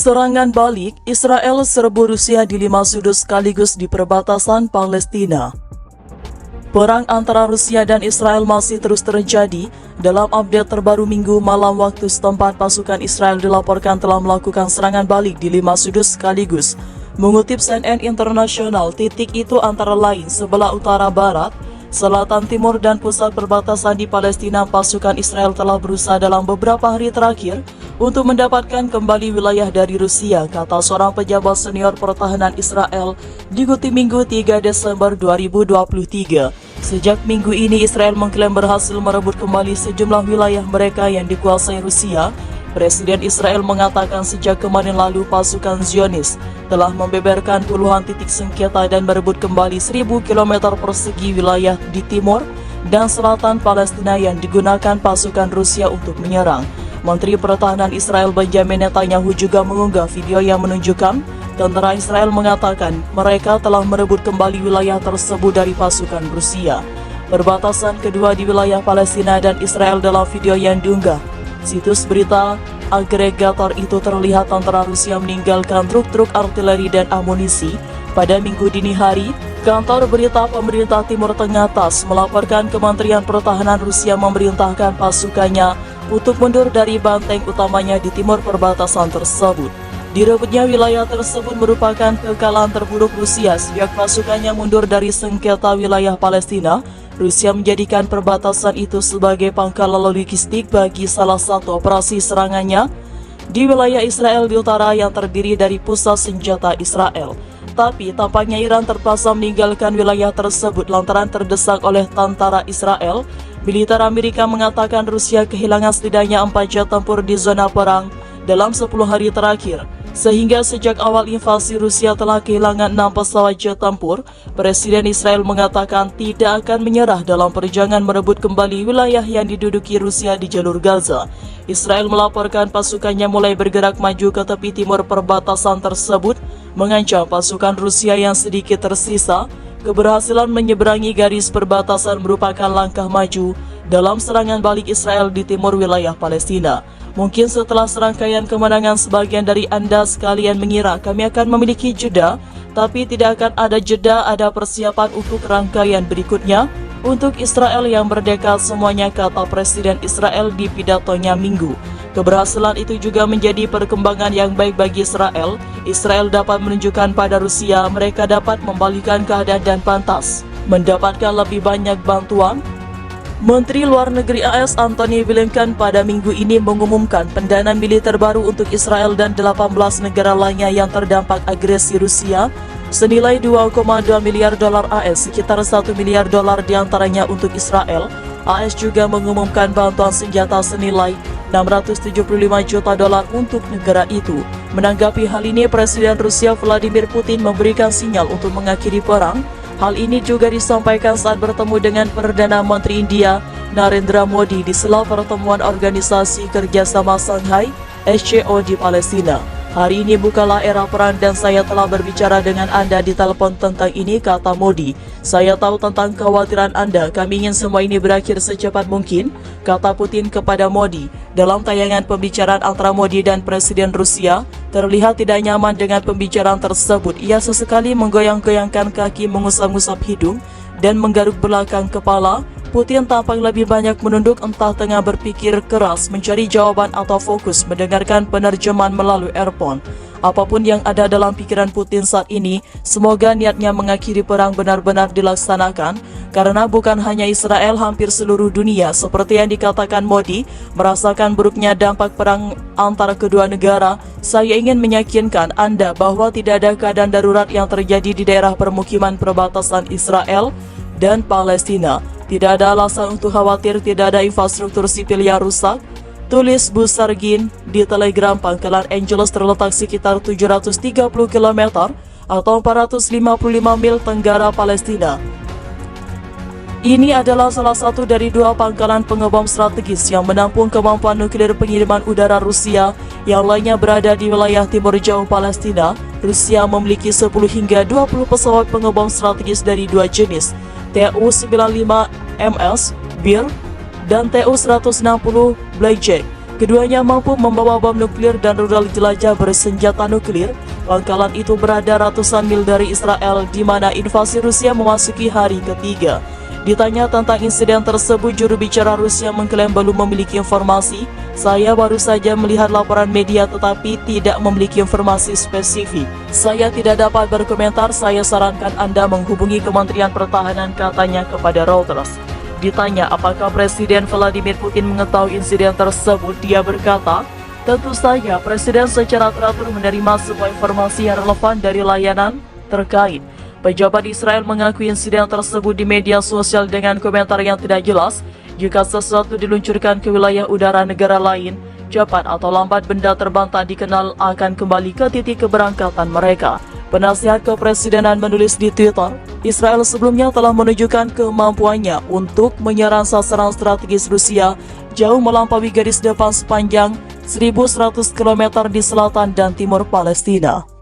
Serangan balik, Israel serbu Rusia di 5 sudut sekaligus di perbatasan Palestina. Perang antara Rusia dan Israel masih terus terjadi. Dalam update terbaru Minggu malam waktu setempat, pasukan Israel dilaporkan telah melakukan serangan balik di 5 sudut sekaligus. Mengutip CNN Internasional, titik itu antara lain sebelah utara barat, selatan timur dan pusat perbatasan di Palestina. Pasukan Israel telah berusaha dalam beberapa hari terakhir untuk mendapatkan kembali wilayah dari Rusia, kata seorang pejabat senior pertahanan Israel dikutip Minggu 3 Desember 2023. Sejak minggu ini, Israel mengklaim berhasil merebut kembali sejumlah wilayah mereka yang dikuasai Rusia. Presiden Israel mengatakan sejak kemarin lalu pasukan Zionis telah membeberkan puluhan titik sengketa dan merebut kembali 1000 km persegi wilayah di timur dan selatan Palestina yang digunakan pasukan Rusia untuk menyerang. Menteri Pertahanan Israel Benjamin Netanyahu juga mengunggah video yang menunjukkan tentara Israel mengatakan mereka telah merebut kembali wilayah tersebut dari pasukan Rusia. Perbatasan kedua di wilayah Palestina dan Israel dalam video yang diunggah situs berita agregator itu terlihat tentara Rusia meninggalkan truk-truk artileri dan amunisi. Pada minggu dini hari, kantor berita pemerintah Timur Tengah TASS melaporkan Kementerian Pertahanan Rusia memerintahkan pasukannya untuk mundur dari benteng utamanya di timur perbatasan tersebut. Direbutnya wilayah tersebut merupakan kekalahan terburuk Rusia sejak pasukannya mundur dari sengketa wilayah Palestina. Rusia menjadikan perbatasan itu sebagai pangkalan logistik bagi salah satu operasi serangannya di wilayah Israel di utara yang terdiri dari pusat senjata Israel. Tapi tampaknya Iran terpaksa meninggalkan wilayah tersebut lantaran terdesak oleh tentara Israel. Militer Amerika mengatakan Rusia kehilangan setidaknya 4 jet tempur di zona perang dalam 10 hari terakhir. Sehingga sejak awal invasi Rusia telah kehilangan 6 pesawat jet tempur. Presiden Israel mengatakan tidak akan menyerah dalam perjuangan merebut kembali wilayah yang diduduki Rusia di jalur Gaza. Israel melaporkan pasukannya mulai bergerak maju ke tepi timur perbatasan tersebut, mengancam pasukan Rusia yang sedikit tersisa. Keberhasilan menyeberangi garis perbatasan merupakan langkah maju dalam serangan balik Israel di timur wilayah Palestina. Mungkin setelah serangkaian kemenangan sebagian dari Anda sekalian mengira kami akan memiliki jeda, tapi tidak akan ada jeda, ada persiapan untuk rangkaian berikutnya untuk Israel yang merdeka semuanya, kata Presiden Israel di pidatonya Minggu. Keberhasilan itu juga menjadi perkembangan yang baik bagi Israel. Israel dapat menunjukkan pada Rusia mereka dapat membalikkan keadaan dan pantas mendapatkan lebih banyak bantuan. Menteri Luar Negeri AS Antony Blinken pada minggu ini mengumumkan pendanaan militer baru untuk Israel dan 18 negara lainnya yang terdampak agresi Rusia senilai 2,2 miliar dolar AS, sekitar 1 miliar dolar diantaranya untuk Israel. AS juga mengumumkan bantuan senjata senilai 675 juta dolar untuk negara itu. Menanggapi hal ini, Presiden Rusia Vladimir Putin memberikan sinyal untuk mengakhiri perang. Hal ini juga disampaikan saat bertemu dengan Perdana Menteri India Narendra Modi di sela pertemuan Organisasi Kerjasama Shanghai SCO di Palestina. Hari ini bukanlah era perang dan saya telah berbicara dengan Anda di telepon tentang ini, kata Modi. Saya tahu tentang kekhawatiran Anda, kami ingin semua ini berakhir secepat mungkin, kata Putin kepada Modi. Dalam tayangan pembicaraan antara Modi dan Presiden Rusia, terlihat tidak nyaman dengan pembicaraan tersebut. Ia sesekali menggoyang-goyangkan kaki, mengusap-ngusap hidung, dan menggaruk belakang kepala. Putin tampak lebih banyak menunduk, entah tengah berpikir keras, mencari jawaban atau fokus mendengarkan penerjemahan melalui earphone. Apapun yang ada dalam pikiran Putin saat ini, semoga niatnya mengakhiri perang benar-benar dilaksanakan, karena bukan hanya Israel, hampir seluruh dunia, seperti yang dikatakan Modi, merasakan buruknya dampak perang antara kedua negara. Saya ingin meyakinkan Anda bahwa tidak ada keadaan darurat yang terjadi di daerah permukiman perbatasan Israel dan Palestina. Tidak ada alasan untuk khawatir, tidak ada infrastruktur sipil yang rusak, tulis Busargin di Telegram. Pangkalan Angeles terletak sekitar 730 km atau 455 mil tenggara Palestina. Ini adalah salah satu dari 2 pangkalan pengebom strategis yang menampung kemampuan nuklir pengiriman udara Rusia. Yang lainnya berada di wilayah timur jauh Palestina. Rusia memiliki 10 hingga 20 pesawat pengebom strategis dari 2 jenis, Tu-95MS Bear dan Tu-160 Blackjack. Keduanya mampu membawa bom nuklir dan rudal jelajah bersenjata nuklir. Pangkalan itu berada ratusan mil dari Israel, di mana invasi Rusia memasuki hari ketiga. Ditanya tentang insiden tersebut, juru bicara Rusia mengklaim belum memiliki informasi. Saya baru saja melihat laporan media tetapi tidak memiliki informasi spesifik. Saya tidak dapat berkomentar, saya sarankan Anda menghubungi Kementerian Pertahanan, katanya kepada Reuters. Ditanya apakah Presiden Vladimir Putin mengetahui insiden tersebut, dia berkata, tentu saja Presiden secara teratur menerima semua informasi yang relevan dari layanan terkait. Pejabat Israel mengakui insiden tersebut di media sosial dengan komentar yang tidak jelas. Jika sesuatu diluncurkan ke wilayah udara negara lain, cepat atau lambat benda terbang tak dikenal akan kembali ke titik keberangkatan mereka. Penasihat kepresidenan menulis di Twitter, Israel sebelumnya telah menunjukkan kemampuannya untuk menyerang sasaran strategis Rusia jauh melampaui garis depan sepanjang 1.100 km di selatan dan timur Palestina.